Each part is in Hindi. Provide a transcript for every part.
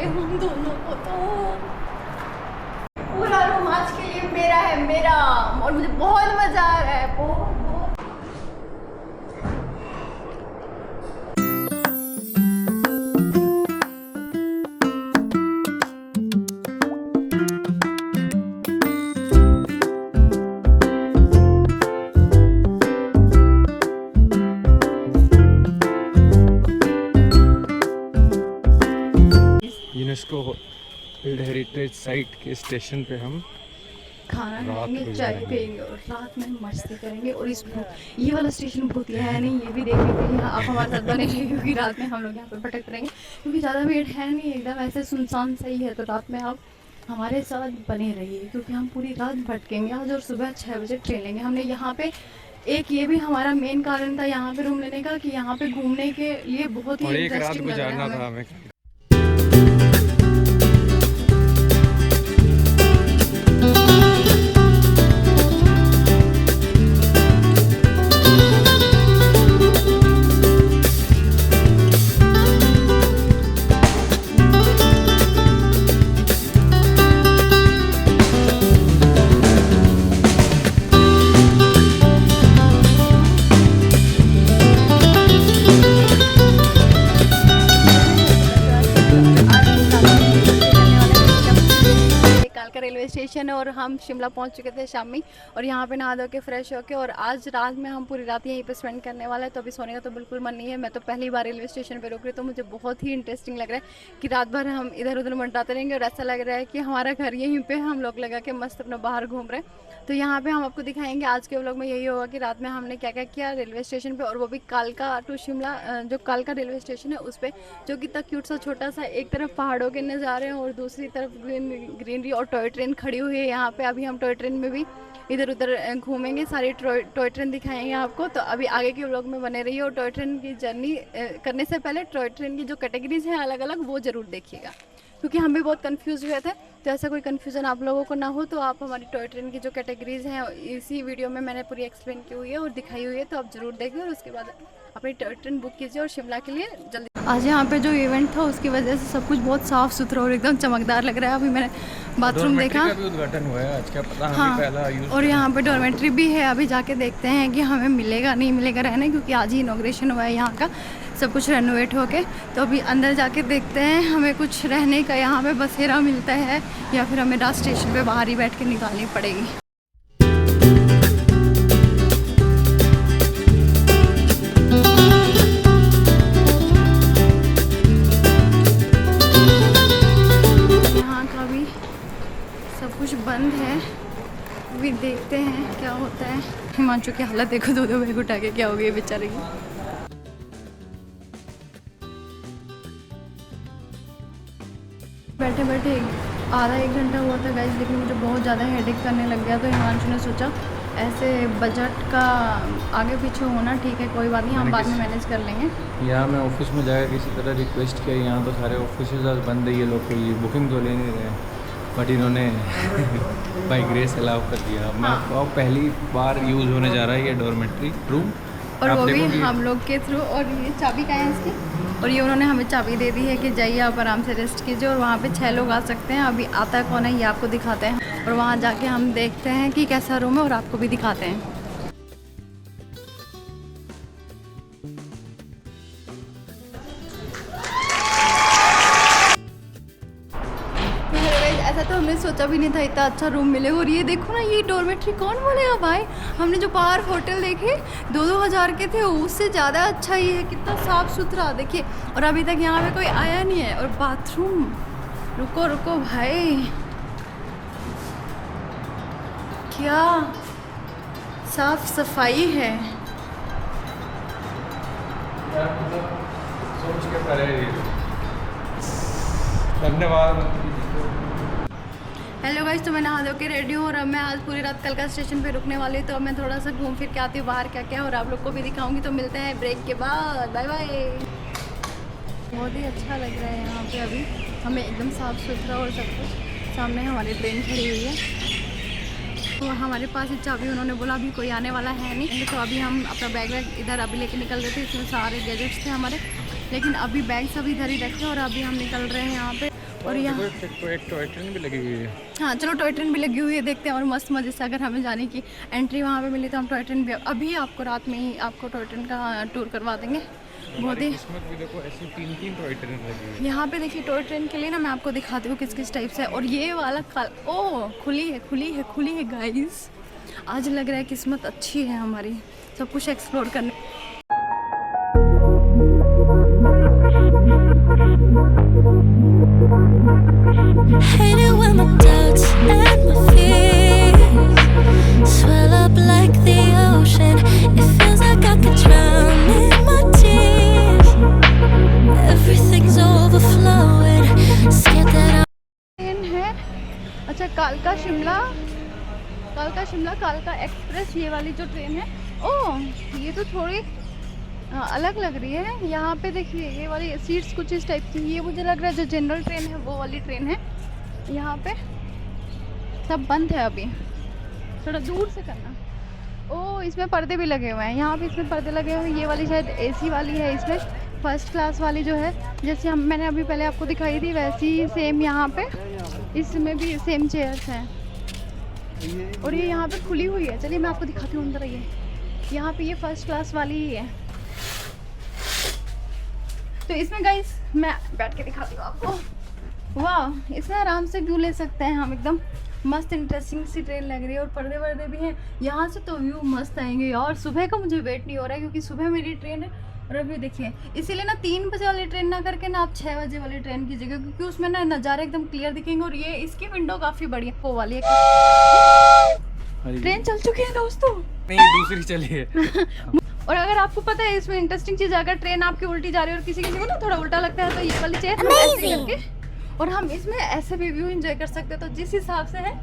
गए हम दोनों को। तो पूरा रूम आज के लिए मेरा है, मेरा, और मुझे बहुत मजा आ रहा है, बहुत। यूनेस्को वर्ल्ड हेरिटेज साइट के स्टेशन पे हम खाना खाएंगे, चाय पियेंगे और रात में मस्ती करेंगे। और इस ये वाला स्टेशन बहुत ही है नहीं, ये भी देख लीजिए। आप हमारे साथ बने रहिए क्योंकि रात में हम लोग यहाँ पे भटक रहेंगे, क्योंकि ज़्यादा भीड़ है नहीं, एकदम ऐसे सुनसान सही है। तो रात में आप हमारे साथ बने रहिए क्योंकि हम पूरी रात भटकेंगे आज और सुबह 6 बजे ट्रेन लेंगे। हमने यहाँ पे एक ये भी हमारा मेन कारण था यहाँ पे रूम लेने का कि यहाँ पे घूमने के लिए बहुत ही इंटरेस्टिंग लग रहा है हमें। रेलवे स्टेशन है और हम शिमला पहुंच चुके थे शाम में, और यहाँ पे नहा धो के फ्रेश होके और आज रात में हम पूरी रात यहीं पे स्पेंड करने वाला है। तो अभी सोने का तो बिल्कुल मन नहीं है। मैं तो पहली बार रेलवे स्टेशन पे रुक रही हूँ, तो मुझे बहुत ही इंटरेस्टिंग लग रहा है कि रात भर हम इधर उधर मंडराते रहेंगे और ऐसा लग रहा है कि हमारा घर यहीं पे हम लोग लगा के मस्त अपना बाहर घूम रहे हैं। तो यहाँ पे हम आपको दिखाएंगे आज के व्लॉग में यही होगा कि रात में हमने क्या क्या किया रेलवे स्टेशन पे, और वो भी कालका टू शिमला, जो कालका रेलवे स्टेशन है उस पर, जो कि इतना क्यूट सा छोटा सा, एक तरफ पहाड़ों के नज़ारे हैं और दूसरी तरफ ग्रीनरी और टॉय ट्रेन खड़ी हुई है यहाँ पे। अभी हम टॉय ट्रेन में भी इधर उधर घूमेंगे, सारी टॉय ट्रेन दिखाएंगे आपको। तो अभी आगे के व्लॉग में बने रहिए और टॉय ट्रेन की जर्नी करने से पहले टॉय ट्रेन की जो कैटेगरीज हैं अलग अलग, वो ज़रूर देखिएगा, क्योंकि हम भी बहुत कंफ्यूज हुए थे। तो ऐसा कोई कंफ्यूजन आप लोगों को ना हो तो आप हमारी टॉय ट्रेन की जो कैटेगरीज हैं इसी वीडियो में मैंने पूरी एक्सप्लेन की हुई है और दिखाई हुई है, तो आप ज़रूर देखिए और उसके बाद अपनी टॉय ट्रेन बुक कीजिए और शिमला के लिए जल्दी। आज यहाँ पे जो इवेंट था उसकी वजह से सब कुछ बहुत साफ़ सुथरा और एकदम चमकदार लग रहा है। अभी मैंने बाथरूम देखा, का भी उद्घाटन हुआ है आज, क्या पता हमें हाँ, पहला यूज़ और यहाँ पे डॉर्मेट्री भी है। अभी जाके देखते हैं कि हमें मिलेगा नहीं मिलेगा रहने, क्योंकि आज ही इनॉग्रेशन हुआ है यहाँ का, सब कुछ रेनोवेट होके। तो अभी अंदर जाके देखते हैं हमें कुछ रहने का यहाँ पे बसेरा मिलता है या फिर हमें रात स्टेशन पे बाहर ही बैठ के निकालनी पड़ेगी। यहाँ का भी सब कुछ बंद है, अभी देखते हैं क्या होता है। हिमांशु की हालत देखो, दो बैग उठा के क्या हो गई बेचारे की। बैठे बैठे आधा एक घंटा हुआ था गाइस, लेकिन मुझे बहुत ज़्यादा हेडेक करने लग गया। तो हिमांशु ने सोचा ऐसे बजट का आगे पीछे होना ठीक है, कोई बात नहीं, हम बाद में मैनेज कर लेंगे। यहाँ मैं ऑफिस में जाकर किसी तरह रिक्वेस्ट किया, यहाँ तो सारे ऑफिस आज बंद है, ये लोग के लिए बुकिंग तो ले नहीं रहे, बट इन्होंने बाई ग्रेस अलाउ कर दिया। मैं पहली बार यूज़ होने जा रहा है ये डॉर्मेट्री रूम, और वो भी हम लोग के थ्रू। और ये चाबी का है इसकी, और ये उन्होंने हमें चाबी दे दी है कि जाइए आप आराम से रेस्ट कीजिए। और वहाँ पे 6 लोग आ सकते हैं। अभी आता है कौन है ये आपको दिखाते हैं, और वहाँ जाके हम देखते हैं कि कैसा रूम है और आपको भी दिखाते हैं। ऐसा तो हमने सोचा भी नहीं था इतना अच्छा रूम मिले। और ये देखो ना, ये डॉर्मेट्री कौन बोलेगा भाई, हमने जो बाहर होटल देखे 2-2 हज़ार के थे, उससे ज़्यादा अच्छा ही है, कितना साफ़ सुथरा देखिए। और अभी तक यहाँ पे कोई आया नहीं है। और बाथरूम, रुको रुको भाई, क्या साफ सफाई है। धन्यवाद। हेलो गाइस, तो मैं नहा धो के रेडी हूँ और अब मैं आज पूरी रात कलका स्टेशन पे रुकने वाली हूँ। तो अब मैं थोड़ा सा घूम फिर के आती हूँ बाहर क्या क्या है और आप लोग को भी दिखाऊंगी। तो मिलते हैं ब्रेक के बाद, बाय बाय। बहुत ही अच्छा लग रहा है यहाँ पे, अभी हमें एकदम साफ़ सुथरा और सब कुछ। सामने हमारी ट्रेन खड़ी हुई है, तो हमारे पास ही चाबी उन्होंने बोला अभी कोई आने वाला है नहीं। तो अभी हम अपना बैग वैग इधर अभी लेके निकल रहे थे, इसमें सारे गैजेट्स थे हमारे, लेकिन अभी बैग सब इधर ही रखे और अभी हम निकल रहे हैं यहाँ पे। और यहाँ एक टॉय ट्रेन भी लगी हुई है। हाँ चलो टॉय ट्रेन भी लगी हुई है, देखते हैं। और मस्त मज़े से अगर हमें जाने की एंट्री वहाँ पे मिली तो हम टॉय ट्रेन भी अभी आपको रात में ही आपको टॉय ट्रेन का टूर करवा देंगे। बहुत ही किस्मत भी देखो, ऐसी 3 टॉय ट्रेन लगी हुई है। यहाँ पे देखिए टॉय ट्रेन के लिए ना मैं आपको दिखाती हूँ किस किस टाइप से है। और ये वाला ओ खुली है गाइस। आज लग रहा है किस्मत अच्छी है हमारी, सब कुछ एक्सप्लोर करने। Hate it when my doubts and my fears swell up like the ocean. It feels like I could drown in my tears. Everything's overflowing. Scared that I'm train है अच्छा कालका शिमला कालका एक्सप्रेस, ये वाली जो ट्रेन है। ओह ये तो थोड़ी अलग लग रही है। यहाँ पे देखिए ये वाली सीट्स कुछ इस टाइप की, ये मुझे लग रहा है जो जनरल ट्रेन है वो वाली ट्रेन है। यहाँ पे सब बंद है अभी, थोड़ा दूर से करना। ओह इसमें पर्दे भी लगे हुए हैं, यहाँ पे इसमें पर्दे लगे हुए हैं। ये वाली शायद एसी वाली है, इसमें फर्स्ट क्लास वाली जो है जैसे मैंने अभी पहले आपको दिखाई थी वैसी सेम यहाँ पे इसमें भी सेम चेयर्स हैं। और ये यहाँ पे खुली हुई है, चलिए मैं आपको दिखाती हूँ अंदर। ये यहाँ पे ये फर्स्ट क्लास वाली ही है। तो इसमें गाइस मैं बैठ के दिखाती हूँ आपको। वाह इसमें आराम से व्यू ले सकते हैं हम, एकदम मस्त इंटरेस्टिंग सी ट्रेन लग रही है। और पर्दे वर्दे भी हैं यहाँ से, तो व्यू मस्त आएंगे। और सुबह का मुझे वेट नहीं हो रहा है क्योंकि सुबह मेरी ट्रेन है। और अभी देखिए इसीलिए ना 3 बजे वाली ट्रेन ना करके ना आप 6 बजे वाली ट्रेन कीजिएगा, क्योंकि उसमें ना नज़ारे एकदम क्लियर दिखेंगे। और ये इसकी विंडो काफ़ी बड़ी है, वो वाली है। ट्रेन चल चुकी है दोस्तों, नहीं दूसरी चली है। और अगर आपको पता है इसमें इंटरेस्टिंग चीज़, अगर ट्रेन आपकी उल्टी जा रही है और किसी को ना थोड़ा उल्टा लगता है तो ये वाली चेयर ऐसे करके और हम इसमें ऐसे भी व्यू एंजॉय कर सकते हैं। तो जिस हिसाब से है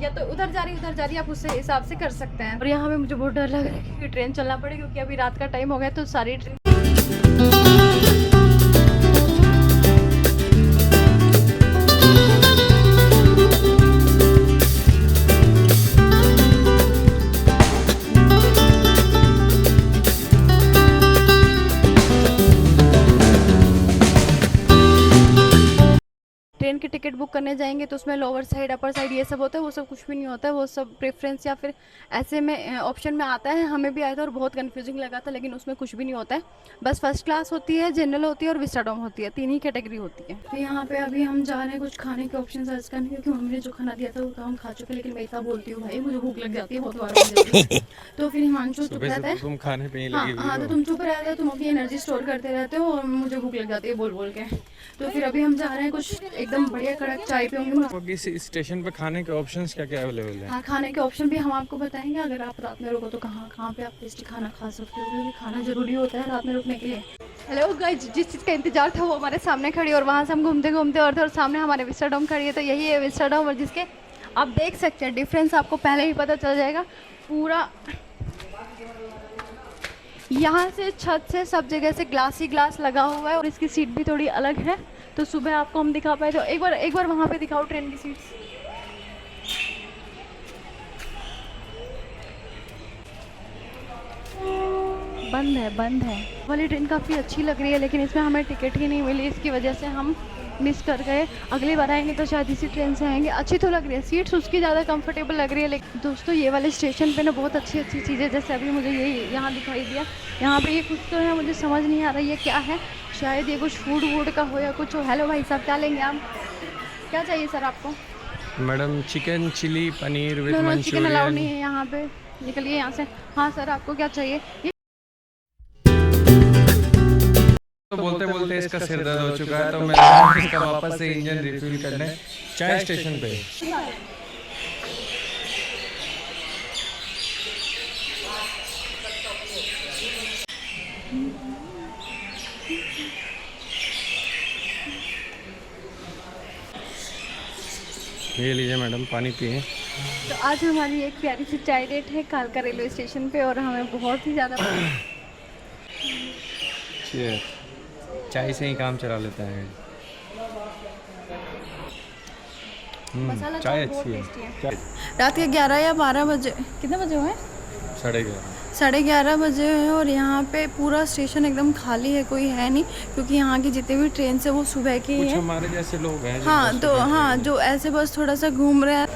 या तो उधर जा रही आप उससे हिसाब से कर सकते हैं। और यहाँ पे मुझे बहुत डर लग रहा है कि ट्रेन चलना पड़े, क्योंकि अभी रात का टाइम हो गया तो सारी ट्रेन ट्रेन की टिकट बुक करने जाएंगे तो उसमें लोअर साइड अपर साइड ये सब होता है, वो सब कुछ भी नहीं होता है। वो सब प्रेफरेंस या फिर ऐसे में ऑप्शन में आता है। हमें भी आया था और बहुत कंफ्यूजिंग लगा था, लेकिन उसमें कुछ भी नहीं होता है। बस फर्स्ट क्लास होती है, जनरल होती है और विस्टाडोम होती है, 3 ही कैटेगरी होती है। तो यहाँ पे अभी हम जा रहे हैं कुछ खाने के ऑप्शन सर्च करने, क्योंकि मम्मी ने जो खाना दिया था वो तो हम खा चुके, लेकिन मैं इतना बोलती हूँ भाई मुझे भूख लग जाती है बहुत बार। तो फिर हिमांशु चुप रहता है, तुम खाने पे हाँ तो तुम चुप रहते हो, तुम अपनी एनर्जी स्टोर करते रहते हो और मुझे भूख लग जाती है बोल बोल के। तो फिर अभी हम जा रहे हैं कुछ एकदम बढ़िया कड़क चाय पियोंगे। इस स्टेशन पे खाने के ऑप्शंस क्या क्या अवेलेबल है? हाँ खाने के ऑप्शन भी हम आपको बताएंगे। अगर आप रात में रुको तो कहाँ पे आप टेस्टी खाना खा सकते हो, क्योंकि खाना जरूरी होता है रात में रुकने के लिए। हेलो गाइस, जिस चीज़ का इंतजार था वो हमारे सामने खड़ी, और वहाँ से हम घूमते घूमते और सामने हमारे विस्टाडोम खड़ी है। तो यही है विस्टाडोम, और जिसके आप देख सकते हैं डिफरेंस आपको पहले ही पता चल जाएगा। पूरा यहाँ से छत से सब जगह से ग्लास ही ग्लास लगा हुआ है, और इसकी सीट भी थोड़ी अलग है। तो सुबह आपको हम दिखा पाए तो एक बार वहाँ पे दिखाओ ट्रेन की सीट्स। बंद है वाली ट्रेन काफ़ी अच्छी लग रही है, लेकिन इसमें हमें टिकट ही नहीं मिली, इसकी वजह से हम मिस कर गए। अगली बार आएंगे तो शायद इसी ट्रेन से आएंगे। अच्छी तो लग रही है, सीट्स उसकी ज़्यादा कंफर्टेबल लग रही है। लेकिन दोस्तों ये वाले स्टेशन पे ना बहुत अच्छी चीज़ें, जैसे अभी मुझे ये यहाँ दिखाई दिया, यहाँ पे ये कुछ तो है, मुझे समझ नहीं आ रहा ये क्या है। शायद ये कुछ फूड वूड का हो या कुछ हो। हेलो भाई साहब, क्या लेंगे आप? क्या चाहिए सर आपको? Madam chicken chilli paneer with chicken अलाउ मंचूरियन। नहीं है यहाँ पे, निकलिए यहाँ से। हाँ सर आपको क्या चाहिए? तो बोलते बोलते इसका सिर दर्द हो चुका है, तो मैं इसका वापस से इंजन रिफ्यूल करने चाय स्टेशन पे। ये लीजिए मैडम, पानी पिए। तो आज हमारी एक प्यारी सी चाय डेट है कालका रेलवे स्टेशन पे, और हमें बहुत ही ज़्यादा चाय से ही काम चला लेता है। मसाला चाय बहुत अच्छी टेस्टी है। है। रात के 11 या 12 बजे, कितने बजे हुए? 11:30। 11:30 बजे है और यहाँ पे पूरा स्टेशन एकदम खाली है, कोई है नहीं, क्योंकि यहाँ की जितने भी ट्रेन से वो सुबह की कुछ है। हमारे जैसे लोग हैं हाँ तो हाँ, जो ऐसे बस थोड़ा सा घूम रहे हैं।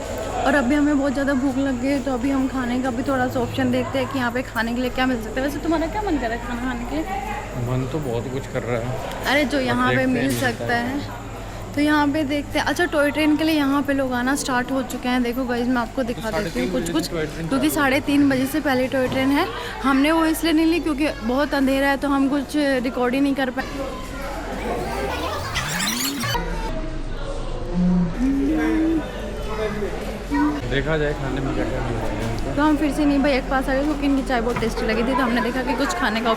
और अभी हमें बहुत ज़्यादा भूख लग गई है, तो अभी हम खाने का भी थोड़ा सा ऑप्शन देखते हैं कि यहाँ पे खाने के लिए क्या मिल सकता है। वैसे तुम्हारा क्या मन कर रहा है खाना खाने के लिए? मन तो बहुत कुछ कर रहा है। अरे जो यहाँ पे मिल सकता है तो यहाँ पे देखते हैं। अच्छा, टॉय ट्रेन के लिए यहाँ पे लोग आना स्टार्ट हो चुके हैं। देखो गाइस, मैं आपको दिखा देती हूँ कुछ क्योंकि 3:30 बजे से पहले टॉय ट्रेन है। हमने वो इसलिए नहीं ली क्योंकि बहुत अंधेरा है, तो हम कुछ रिकॉर्ड ही नहीं कर पाए। देखा जाए खाने में क्या क्या मिल रहा है। तो हम फिर से नहीं भैया के पास आ गए क्योंकि इनकी चाय बहुत टेस्टी लगी थी, तो हमने देखा कि कुछ खाने का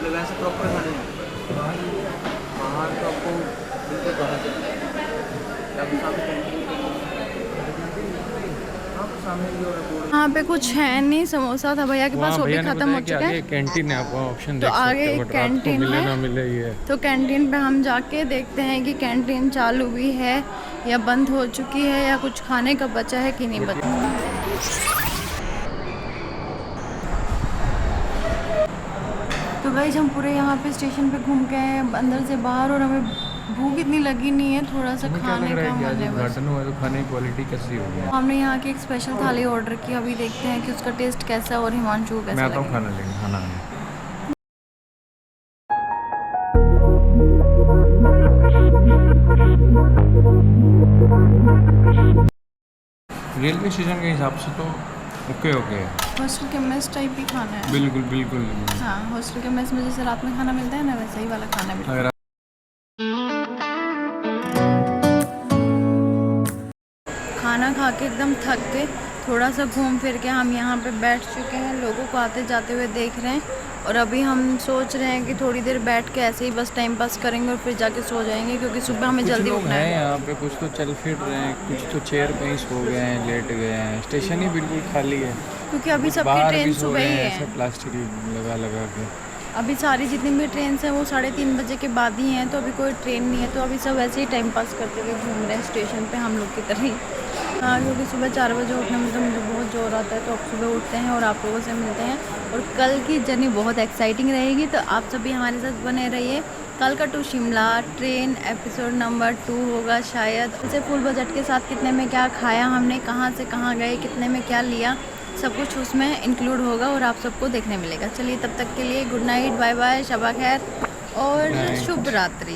वैसे प्रॉपर खाने बाहर तो आपको बिल्कुल बाहर यहाँ पे कुछ है नहीं। समोसा था भैया के पास, वो भी खत्म हो चुका है। कैंटीन है, आपको ऑप्शन तो देख सकते आगे हो, एक बट रात को कैंटीन मिले है। ना मिले ये। तो कैंटीन पे हम जाके देखते हैं कि कैंटीन चालू भी है या बंद हो चुकी है, या कुछ खाने का बचा है कि नहीं बचा। तो गाइस, हम पूरे यहाँ पे स्टेशन पे घूम के आए हैं अंदर से बाहर, और हमें भूख इतनी लगी नहीं है, थोड़ा सा तुम्हें क्या खाने लग रहा का है कि आज मन है बस। उद्घाटन हुआ है तो खाने की क्वालिटी कैसी होगी? हमने यहाँ की एक स्पेशल थाली ऑर्डर की, अभी देखते हैं कि उसका टेस्ट कैसा है और हिमांशु को मैं कैसा आता हूँ लगेगा। खाना लेंगे, खाना आने। रेलवे स्टेशन के हिसाब से तो ओके है। हॉस्टल के मेस टाइप ही खाना है। बिल्कुल बिल्कुल। हाँ, हॉस्टल के मेस में जैसे रात में खाना मिलता है ना, वैसा ही वाला खाना मिलता है। अगर खाना खा के एकदम थक के थोड़ा सा घूम फिर के हम यहाँ पे बैठ चुके हैं, लोगों को आते जाते हुए देख रहे हैं। और अभी हम सोच रहे हैं कि थोड़ी देर बैठ के ऐसे ही बस टाइम पास करेंगे और फिर जाके सो जाएंगे, क्योंकि सुबह हमें जल्दी लोग उठना हैं है। यहाँ पे, कुछ तो चल फिर रहे हैं, कुछ तो चेयर पे ही सो गए हैं, लेट गए हैं। स्टेशन ही बिल्कुल खाली है, क्योंकि अभी सबकी बाहर ट्रेन भी सो सुबह रहे ही हैं, है। सब प्लास्टिक लगा लगा के। अभी सारी जितनी भी ट्रेन हैं वो 3:30 बजे के बाद ही हैं, तो अभी कोई ट्रेन नहीं है, तो अभी सब ऐसे ही टाइम पास करते हुए घूम रहे हैं स्टेशन पे हम लोग की तरह ही। हाँ, क्योंकि सुबह 4 बजे उठने में तो मुझे बहुत जोर आता है, तो अब सुबह उठते हैं और आप लोगों से मिलते हैं। और कल की जर्नी बहुत एक्साइटिंग रहेगी, तो आप सभी हमारे साथ बने रहिए। कल का to Shimla train episode number 2 होगा शायद। वैसे फुल बजट के साथ कितने में क्या खाया हमने, कहाँ से कहाँ गए, कितने में क्या लिया, सब कुछ उसमें इंक्लूड होगा और आप सबको देखने मिलेगा। चलिए, तब तक के लिए good night, bye bye, Shaba खैर और शुभ रात्रि।